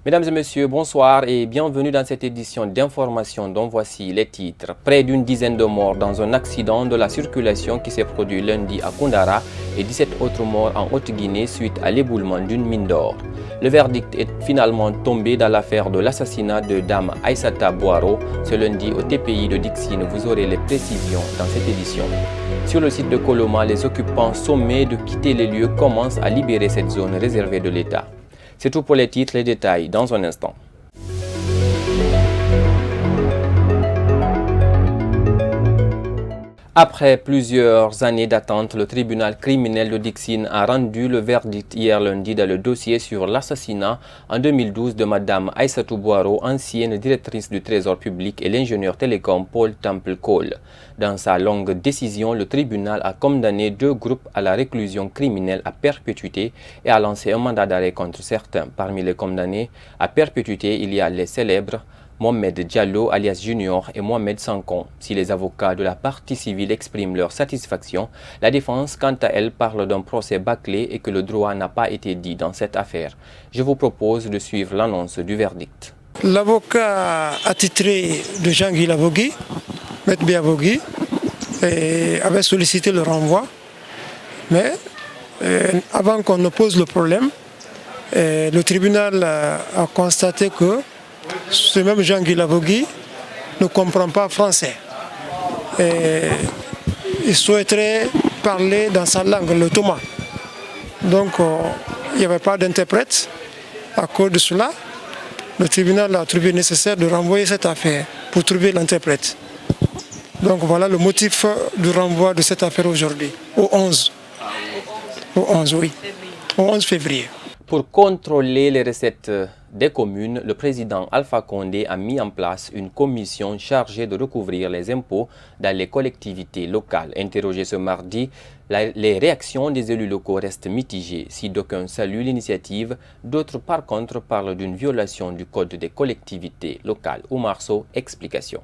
Mesdames et messieurs, bonsoir et bienvenue dans cette édition d'information dont voici les titres. Près d'une dizaine de morts dans un accident de la circulation qui s'est produit lundi à Koundara et 17 autres morts en Haute-Guinée suite à l'éboulement d'une mine d'or. Le verdict est finalement tombé dans l'affaire de l'assassinat de Dame Aïssata Boiro ce lundi au TPI de Dixine. Vous aurez les précisions dans cette édition. Sur le site de Koloma, les occupants sommés de quitter les lieux commencent à libérer cette zone réservée de l'État. C'est tout pour les titres, les détails dans un instant. Après plusieurs années d'attente, le tribunal criminel de Dixine a rendu le verdict hier lundi dans le dossier sur l'assassinat en 2012 de Mme Aïssatou Boiro, ancienne directrice du Trésor public, et l'ingénieur télécom Paul Temple Cole. Dans sa longue décision, le tribunal a condamné deux groupes à la réclusion criminelle à perpétuité et a lancé un mandat d'arrêt contre certains. Parmi les condamnés à perpétuité, il y a les célèbres Mohamed Diallo alias Junior et Mohamed Sankon. Si les avocats de la partie civile expriment leur satisfaction, la défense, quant à elle, parle d'un procès bâclé et que le droit n'a pas été dit dans cette affaire. Je vous propose de suivre l'annonce du verdict. L'avocat attitré de Jean-Guy Lavogui, Maître Biavogui, avait sollicité le renvoi, mais avant qu'on ne pose le problème, le tribunal a constaté que ce même Jean-Guy Lavogui ne comprend pas français. Il souhaiterait parler dans sa langue, le Toma. Donc il n'y avait pas d'interprète. À cause de cela, le tribunal a trouvé nécessaire de renvoyer cette affaire pour trouver l'interprète. Donc voilà le motif du renvoi de cette affaire aujourd'hui, au 11. Au 11, oui. Au 11 février. Pour contrôler les recettes des communes, le président Alpha Condé a mis en place une commission chargée de recouvrir les impôts dans les collectivités locales. Interrogé ce mardi, les réactions des élus locaux restent mitigées. Si d'aucuns saluent l'initiative, d'autres par contre parlent d'une violation du code des collectivités locales. Oumar Sow, explication.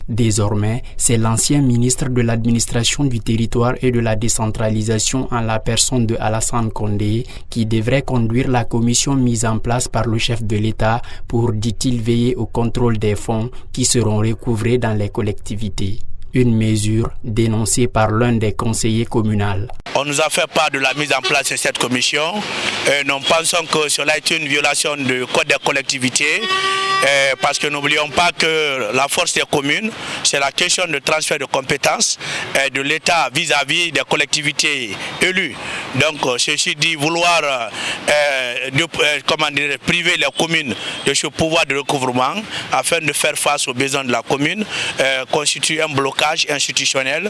Désormais, c'est l'ancien ministre de l'administration du territoire et de la décentralisation en la personne de Alassane Condé qui devrait conduire la commission mise en place par le chef de l'État pour, dit-il, veiller au contrôle des fonds qui seront recouvrés dans les collectivités. Une mesure dénoncée par l'un des conseillers communaux. On nous a fait part de la mise en place de cette commission. Nous pensons que cela est une violation du code des collectivités parce que n'oublions pas que la force des communes, c'est la question de transfert de compétences de l'État vis-à-vis des collectivités élues. Donc ceci dit, vouloir priver les communes de ce pouvoir de recouvrement afin de faire face aux besoins de la commune constitue un blocage institutionnel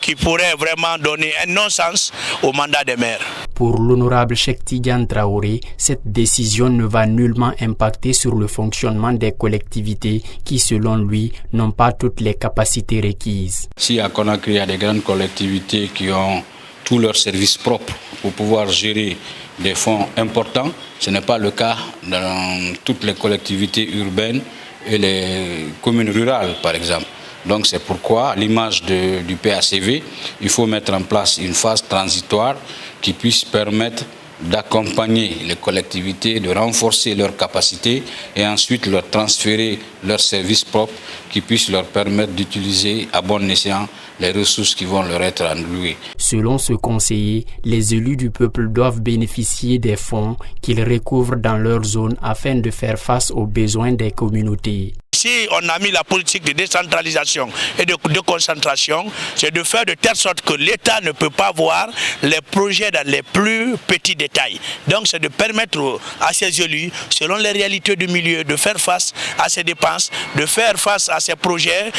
qui pourrait vraiment donner un non-sens au mandat des maires. Pour l'honorable Cheikh Tidiane Traoré, cette décision ne va nullement impacter sur le fonctionnement des collectivités qui, selon lui, n'ont pas toutes les capacités requises. Si à Conakry, il y a des grandes collectivités qui ont tous leurs services propres pour pouvoir gérer des fonds importants, ce n'est pas le cas dans toutes les collectivités urbaines et les communes rurales, par exemple. Donc c'est pourquoi, à l'image du PACV, il faut mettre en place une phase transitoire qui puisse permettre d'accompagner les collectivités, de renforcer leurs capacités et ensuite leur transférer leurs services propres qui puissent leur permettre d'utiliser à bon escient les ressources qui vont leur être allouées. Selon ce conseiller, les élus du peuple doivent bénéficier des fonds qu'ils recouvrent dans leur zone afin de faire face aux besoins des communautés. Si on a mis la politique de décentralisation et de concentration, c'est de faire de telle sorte que l'État ne peut pas voir les projets dans les plus petits détails. Donc c'est de permettre à ces élus, selon les réalités du milieu, de faire face à ces dépenses, de faire face à ces projets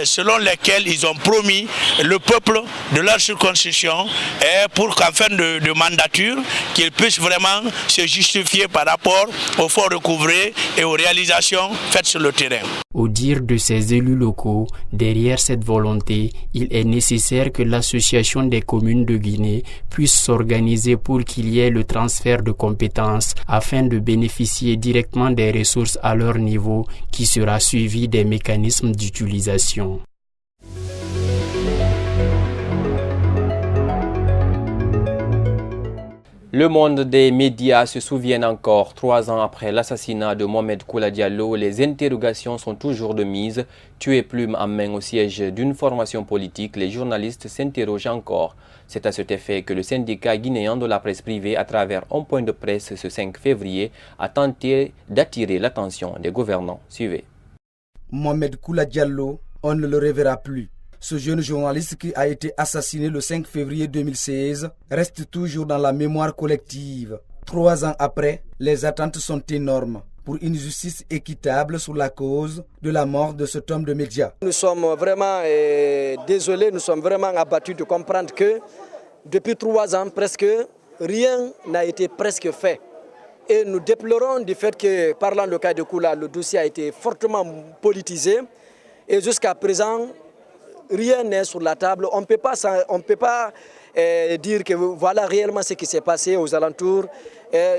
selon lesquels ils ont promis le peuple de leur circonscription et pour qu'en fin de mandature, qu'ils puissent vraiment se justifier par rapport aux fonds recouvrés et aux réalisations faites sur le terrain. Au dire de ces élus locaux, derrière cette volonté, il est nécessaire que l'Association des communes de Guinée puisse s'organiser pour qu'il y ait le transfert de compétences afin de bénéficier directement des ressources à leur niveau qui sera suivi des mécanismes d'utilisation. Le monde des médias se souvient encore. 3 ans après l'assassinat de Mohamed Koula Diallo, les interrogations sont toujours de mise. Tué plume en main au siège d'une formation politique, les journalistes s'interrogent encore. C'est à cet effet que le syndicat guinéen de la presse privée, à travers un point de presse ce 5 février, a tenté d'attirer l'attention des gouvernants. Suivez. Mohamed Koula Diallo, on ne le reverra plus. Ce jeune journaliste qui a été assassiné le 5 février 2016 reste toujours dans la mémoire collective. 3 ans après, les attentes sont énormes pour une justice équitable sur la cause de la mort de cet homme de médias. Nous sommes vraiment désolés, nous sommes vraiment abattus de comprendre que depuis 3 ans, presque rien n'a été presque fait. Et nous déplorons du fait que, parlant le cas de Koula, le dossier a été fortement politisé et jusqu'à présent, rien n'est sur la table. On ne peut pas dire que voilà réellement ce qui s'est passé aux alentours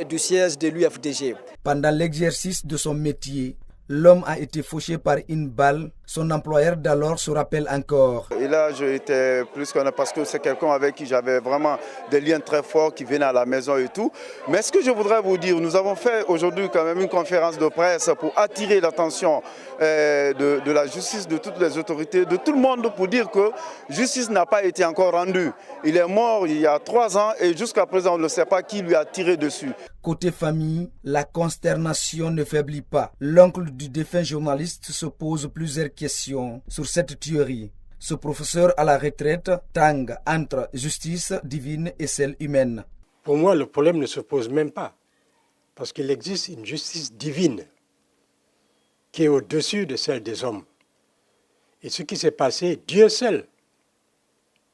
du siège de l'UFDG. Pendant l'exercice de son métier, l'homme a été fauché par une balle. Son employeur d'alors se rappelle encore. Et là, j'étais plus qu'on a parce que c'est quelqu'un avec qui j'avais vraiment des liens très forts qui venaient à la maison et tout. Mais ce que je voudrais vous dire, nous avons fait aujourd'hui quand même une conférence de presse pour attirer l'attention de la justice, de toutes les autorités, de tout le monde pour dire que justice n'a pas été encore rendue. Il est mort il y a 3 ans et jusqu'à présent on ne sait pas qui lui a tiré dessus. Côté famille, la consternation ne faiblit pas. L'oncle du défunt journaliste se pose plusieurs questions sur cette théorie. Ce professeur à la retraite tangue entre justice divine et celle humaine. Pour moi, le problème ne se pose même pas. Parce qu'il existe une justice divine qui est au-dessus de celle des hommes. Et ce qui s'est passé, Dieu seul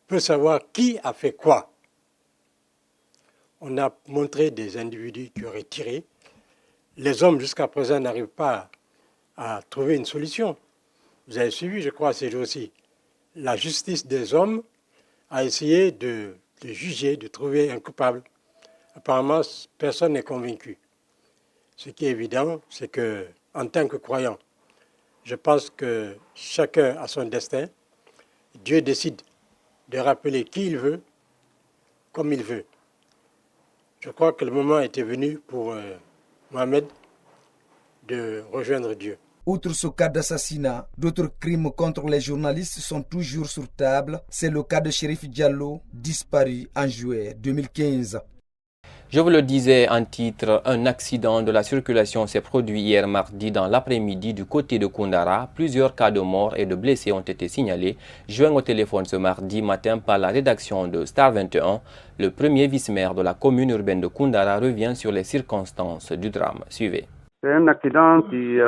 peut savoir qui a fait quoi. On a montré des individus qui auraient tiré. Les hommes, jusqu'à présent, n'arrivent pas à trouver une solution. Vous avez suivi, je crois, ces jours-ci. La justice des hommes a essayé de juger, de trouver un coupable. Apparemment, personne n'est convaincu. Ce qui est évident, c'est que, en tant que croyant, je pense que chacun a son destin. Dieu décide de rappeler qui il veut, comme il veut. Je crois que le moment était venu pour Mohamed de rejoindre Dieu. Outre ce cas d'assassinat, d'autres crimes contre les journalistes sont toujours sur table. C'est le cas de Chérif Diallo, disparu en juillet 2015. Je vous le disais en titre, un accident de la circulation s'est produit hier mardi dans l'après-midi du côté de Koundara. Plusieurs cas de morts et de blessés ont été signalés. Joint au téléphone ce mardi matin par la rédaction de Star 21, le premier vice-maire de la commune urbaine de Koundara revient sur les circonstances du drame. Suivez. C'est un accident qui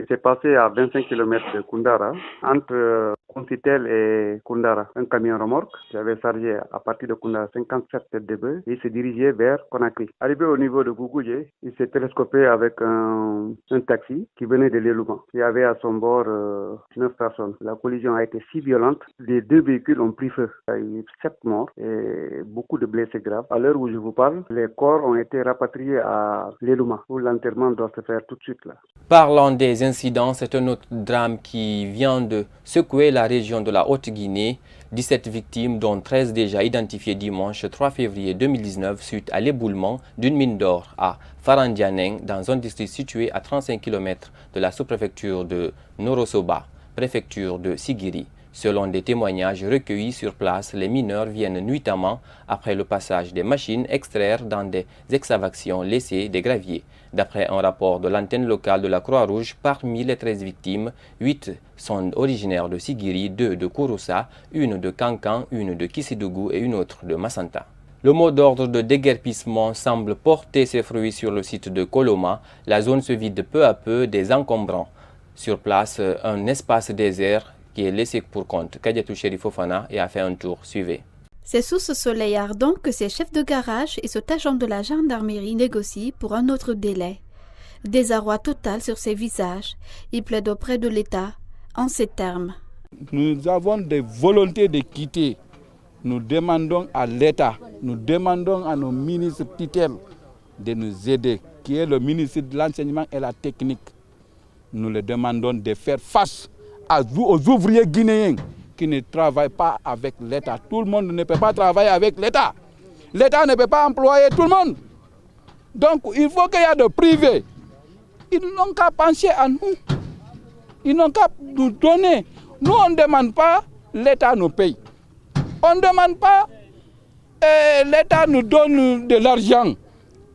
s'est passé à 25 km de Koundara, entre Confitel et Koundara. Un camion remorque qui avait chargé à partir de Koundara 57 têtes de bœuf et il se dirigeait vers Conakry. Arrivé au niveau de Gougoudjé, il s'est télescopé avec un taxi qui venait de l'Elouman. Il y avait à son bord 9 personnes. La collision a été si violente, les 2 véhicules ont pris feu. Il y a eu 7 morts et beaucoup de blessés graves. À l'heure où je vous parle, les corps ont été rapatriés à l'Elouman où l'enterrement doit se faire tout de suite là. Parlant des incidents, c'est un autre drame qui vient de secouer la région de la Haute-Guinée. 17 victimes, dont 13 déjà identifiées dimanche 3 février 2019 suite à l'éboulement d'une mine d'or à Farandianeng, dans un district situé à 35 km de la sous-préfecture de Norosoba, préfecture de Sigiri. Selon des témoignages recueillis sur place, les mineurs viennent nuitamment, après le passage des machines, extraire dans des excavations laissées des graviers. D'après un rapport de l'antenne locale de la Croix-Rouge, parmi les 13 victimes, 8 sont originaires de Sigiri, 2 de Kouroussa, une de Kankan, une de Kissidougou et une autre de Massanta. Le mot d'ordre de déguerpissement semble porter ses fruits sur le site de Koloma. La zone se vide peu à peu des encombrants. Sur place, un espace désert qui est laissé pour compte. Kadiatou Chérif Fofana et a fait un tour. Suivez. C'est sous ce soleil ardent que ces chefs de garage et cet agent de la gendarmerie négocient pour un autre délai. Désarroi total sur ses visages. Ils plaident auprès de l'État en ces termes. Nous avons des volontés de quitter. Nous demandons à l'État, nous demandons à nos ministres tutelles de nous aider, qui est le ministre de l'Enseignement et la Technique. Nous les demandons de faire face aux ouvriers guinéens qui ne travaillent pas avec l'État. Tout le monde ne peut pas travailler avec l'État. L'État ne peut pas employer tout le monde. Donc il faut qu'il y ait de privés. Ils n'ont qu'à penser à nous. Ils n'ont qu'à nous donner. Nous, on ne demande pas, l'État nous paye. On ne demande pas, l'État nous donne de l'argent.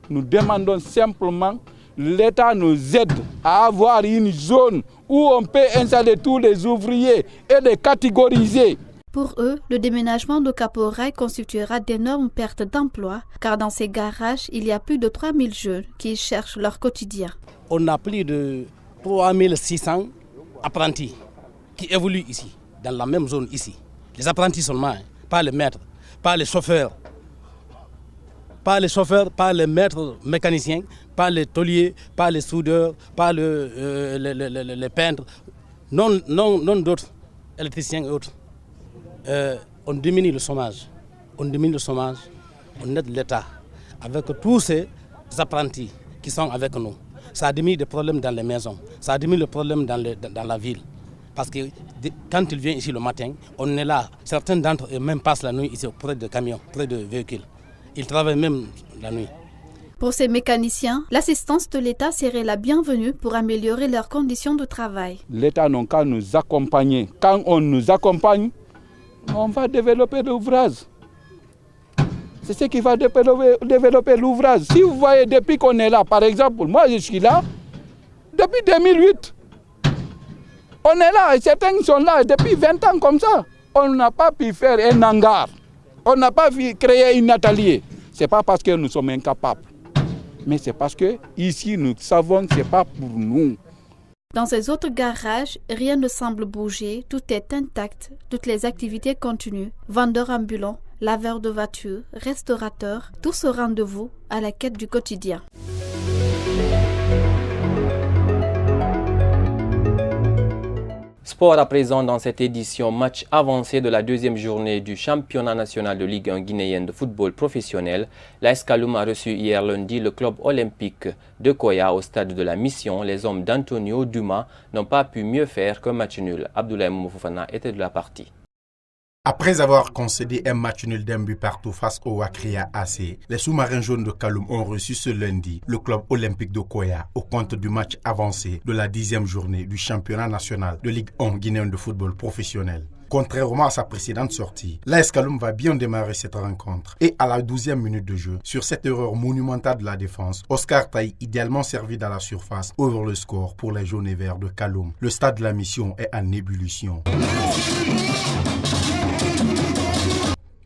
Nous demandons simplement, l'État nous aide à avoir une zone où on peut installer tous les ouvriers et les catégoriser. Pour eux, le déménagement de Caporail constituera d'énormes pertes d'emplois, car dans ces garages, il y a plus de 3000 jeunes qui cherchent leur quotidien. On a plus de 3600 apprentis qui évoluent ici, dans la même zone ici. Les apprentis seulement, pas les maîtres, pas les chauffeurs. Pas les chauffeurs, pas les maîtres mécaniciens, pas les tôliers, pas les soudeurs, pas les peintres, non d'autres, électriciens et autres. On diminue le chômage. On aide l'État avec tous ces apprentis qui sont avec nous. Ça diminue les problèmes dans les maisons, ça diminue les problèmes dans la ville. Parce que quand ils viennent ici le matin, on est là. Certains d'entre eux même passent la nuit ici près de camions, près de véhicules. Ils travaillent même la nuit. Pour ces mécaniciens, l'assistance de l'État serait la bienvenue pour améliorer leurs conditions de travail. L'État n'a qu'à nous accompagner. Quand on nous accompagne, on va développer l'ouvrage. C'est ce qui va développer l'ouvrage. Si vous voyez, depuis qu'on est là, par exemple, moi je suis là, depuis 2008. On est là, et certains sont là depuis 20 ans comme ça. On n'a pas pu faire un hangar. On n'a pas pu créer un atelier. Ce n'est pas parce que nous sommes incapables. Mais c'est parce que ici, nous savons que ce n'est pas pour nous. Dans ces autres garages, rien ne semble bouger, tout est intact, toutes les activités continuent. Vendeurs ambulants, laveurs de voitures, restaurateurs, tous au rendez-vous à la quête du quotidien. Sport à présent dans cette édition, match avancé de la deuxième journée du championnat national de Ligue 1 guinéenne de football professionnel. L'AS Kaloum a reçu hier lundi le club olympique de Koya au stade de la Mission. Les hommes d'Antonio Duma n'ont pas pu mieux faire qu'un match nul. Abdoulaye Moumoufofana était de la partie. Après avoir concédé un match nul d'un but partout face au Wakria AC, les sous-marins jaunes de Kaloum ont reçu ce lundi le club olympique de Koya au compte du match avancé de la 10e journée du championnat national de Ligue 1 guinéenne de football professionnel. Contrairement à sa précédente sortie, l'AS Kaloum va bien démarrer cette rencontre. Et à la 12e minute de jeu, sur cette erreur monumentale de la défense, Oscar Taï, idéalement servi dans la surface, ouvre le score pour les jaunes et verts de Kaloum. Le stade de la Mission est en ébullition.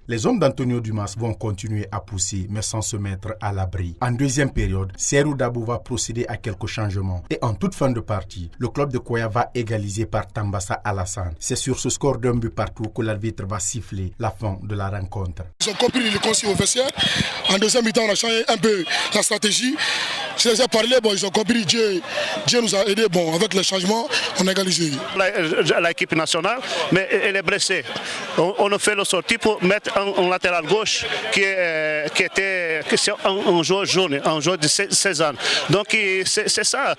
Les hommes d'Antonio Dumas vont continuer à pousser, mais sans se mettre à l'abri. En deuxième période, Serou Dabou va procéder à quelques changements. Et en toute fin de partie, le club de Koya va égaliser par Tambassa Alassane. C'est sur ce score d'un but partout que l'arbitre va siffler la fin de la rencontre. Ils ont compris le consigne au vestiaire. En deuxième mi-temps, on a changé un peu la stratégie. Je les ai parlé, ils ont compris. Dieu nous a aidés. Avec les changements, on a égalisé. L'équipe nationale, mais elle est blessée. On a fait le sortie pour mettre un latéral gauche qui était un joueur jaune, un joueur de 16 ans. Donc c'est ça.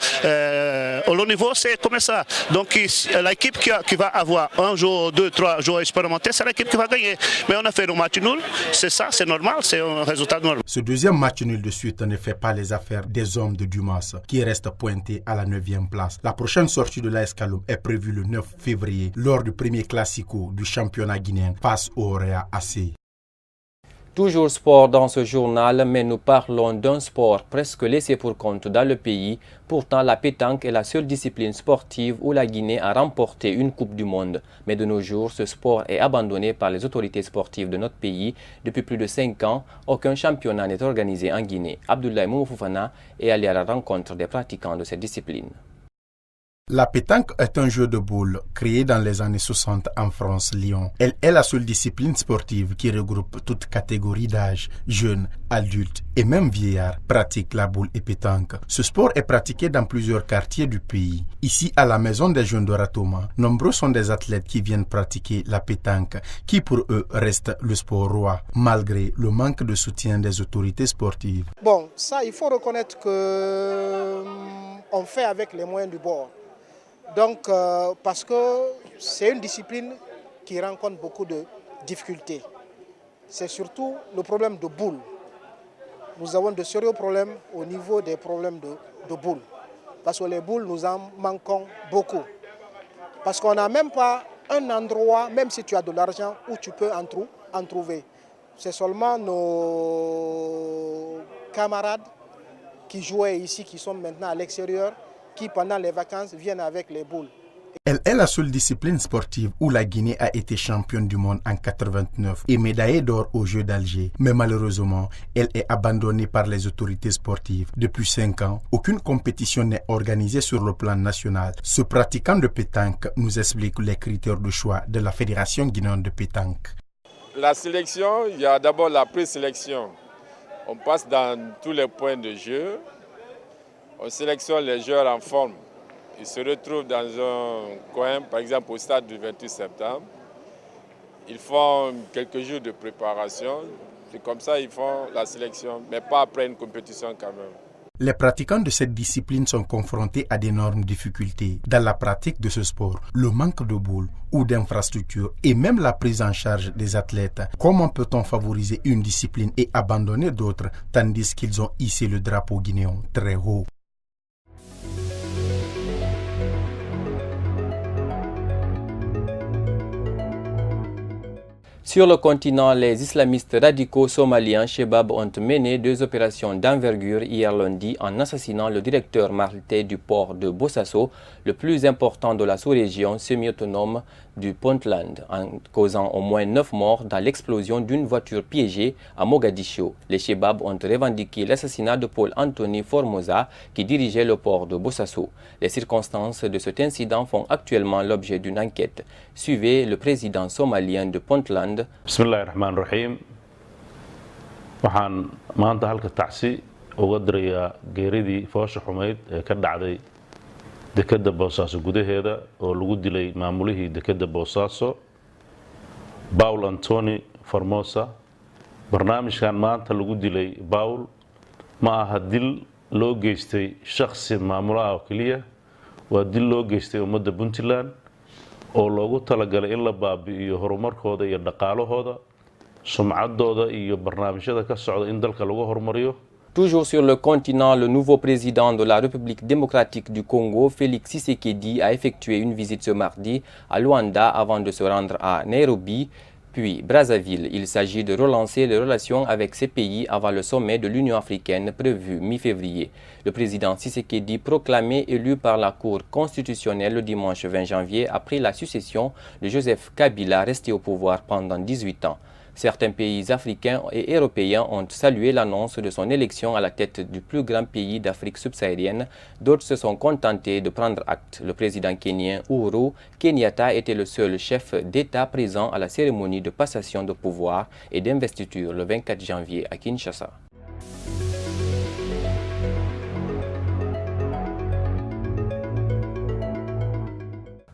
Au niveau, c'est comme ça. Donc l'équipe qui va avoir un jour, 2, 3 joueurs expérimentés, c'est l'équipe qui va gagner. Mais on a fait le match nul. C'est ça, c'est normal, c'est un résultat normal. Ce deuxième match nul de suite ne fait pas les affaires des hommes de Dumas, qui restent pointés à la 9e place. La prochaine sortie de l'AS Kaloum est prévue le 9 février, lors du premier classico du championnat guinéen face au Orea AC. Toujours sport dans ce journal, mais nous parlons d'un sport presque laissé pour compte dans le pays. Pourtant, la pétanque est la seule discipline sportive où la Guinée a remporté une Coupe du Monde. Mais de nos jours, ce sport est abandonné par les autorités sportives de notre pays. Depuis plus de 5 ans, aucun championnat n'est organisé en Guinée. Abdoulaye Moumoufofana est allé à la rencontre des pratiquants de cette discipline. La pétanque est un jeu de boules créé dans les années 60 en France, Lyon. Elle est la seule discipline sportive qui regroupe toutes catégories d'âge, jeunes, adultes et même vieillards pratiquent la boule et pétanque. Ce sport est pratiqué dans plusieurs quartiers du pays. Ici, à la maison des jeunes de Ratoma, nombreux sont des athlètes qui viennent pratiquer la pétanque, qui pour eux reste le sport roi, malgré le manque de soutien des autorités sportives. Bon, ça, il faut reconnaître qu'on fait avec les moyens du bord. Donc, parce que c'est une discipline qui rencontre beaucoup de difficultés. c'est surtout le problème de boules. Nous avons de sérieux problèmes au niveau des problèmes de boules. Parce que les boules, nous en manquons beaucoup. Parce qu'on n'a même pas un endroit, même si tu as de l'argent, où tu peux en trouver. C'est seulement nos camarades qui jouaient ici, qui sont maintenant à l'extérieur, qui pendant les vacances viennent avec les boules. Elle est la seule discipline sportive où la Guinée a été championne du monde en 89 et médaillée d'or aux Jeux d'Alger. Mais malheureusement, elle est abandonnée par les autorités sportives. Depuis 5 ans, aucune compétition n'est organisée sur le plan national. Ce pratiquant de pétanque nous explique les critères de choix de la Fédération guinéenne de pétanque. La sélection, il y a d'abord la présélection. On passe dans tous les points de jeu. On sélectionne les joueurs en forme. Ils se retrouvent dans un coin, par exemple au stade du 28 septembre. Ils font quelques jours de préparation. C'est comme ça qu'ils font la sélection, mais pas après une compétition quand même. Les pratiquants de cette discipline sont confrontés à d'énormes difficultés dans la pratique de ce sport. Le manque de boules ou d'infrastructures et même la prise en charge des athlètes. Comment peut-on favoriser une discipline et abandonner d'autres tandis qu'ils ont hissé le drapeau guinéen très haut? Sur le continent, les islamistes radicaux somaliens Shebab ont mené 2 opérations d'envergure hier lundi en assassinant le directeur maritime du port de Bosaso, le plus important de la sous-région semi-autonome du Puntland, en causant au moins 9 morts dans l'explosion d'une voiture piégée à Mogadiscio. Les Shebab ont revendiqué l'assassinat de Paul Anthony Formosa qui dirigeait le port de Bosaso. Les circonstances de cet incident font actuellement l'objet d'une enquête. Suivez le président somalien de Puntland. Bismillahirrahmanirrahim. Waxaan maanta halka tacsi uga dirayaa geeridii foosha xumeyd ee ka dhacday dekedda Boosaaso gudaheeda oo lagu dilay maamulihii dekedda Boosaaso Paul Anthony Formosa. Barnaamijkan maanta lagu dilay Paul ma aha dil loo geystay shakhsi maamulaha oo kaliya, waa dil loo geystay ummadda Puntland oo loogu talagalay in la baabi'iyo horumarkooda iyo dhaqaalahooda, sumcaddooda iyo barnaamijyada ka socda in dalka lagu horumariyo. Toujours sur le continent, le nouveau président de la République démocratique du Congo, Félix Tshisekedi, a effectué une visite ce mardi à Luanda avant de se rendre à Nairobi, puis Brazzaville. Il s'agit de relancer les relations avec ces pays avant le sommet de l'Union africaine prévu mi-février. Le président Tshisekedi, proclamé élu par la Cour constitutionnelle le dimanche 20 janvier après la succession de Joseph Kabila resté au pouvoir pendant 18 ans. Certains pays africains et européens ont salué l'annonce de son élection à la tête du plus grand pays d'Afrique subsaharienne. D'autres se sont contentés de prendre acte. Le président kenyan Uhuru Kenyatta était le seul chef d'État présent à la cérémonie de passation de pouvoir et d'investiture le 24 janvier à Kinshasa.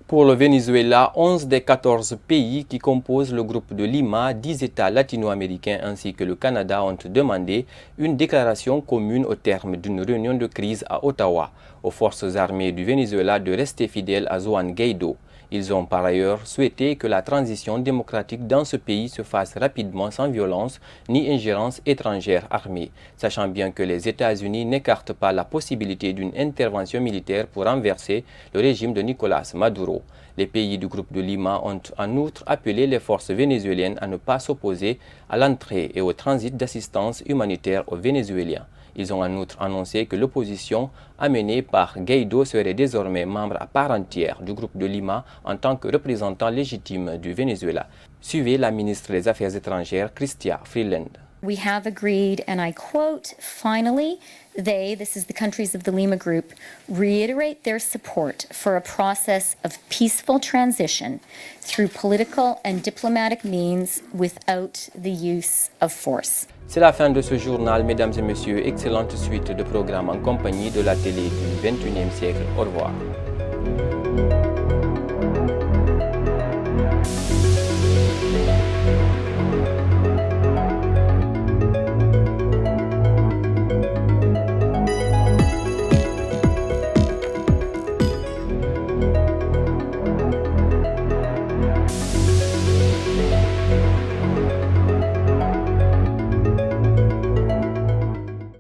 Pour le Venezuela, 11 des 14 pays qui composent le groupe de Lima, 10 États latino-américains ainsi que le Canada ont demandé une déclaration commune au terme d'une réunion de crise à Ottawa aux forces armées du Venezuela de rester fidèles à Juan Guaidó. Ils ont par ailleurs souhaité que la transition démocratique dans ce pays se fasse rapidement sans violence ni ingérence étrangère armée, sachant bien que les États-Unis n'écartent pas la possibilité d'une intervention militaire pour renverser le régime de Nicolás Maduro. Les pays du groupe de Lima ont en outre appelé les forces vénézuéliennes à ne pas s'opposer à l'entrée et au transit d'assistance humanitaire aux Vénézuéliens. Ils ont en outre annoncé que l'opposition amenée par Guaidó serait désormais membre à part entière du groupe de Lima en tant que représentant légitime du Venezuela. Suivez la ministre des Affaires étrangères, Chrystia Freeland. We have agreed, and I quote, finally, this is the countries of the Lima Group, reiterate their support for a process of peaceful transition through political and diplomatic means without the use of force. C'est la fin de ce journal, mesdames et messieurs. Excellente suite de programmes en compagnie de la télé du 21e siècle. Au revoir.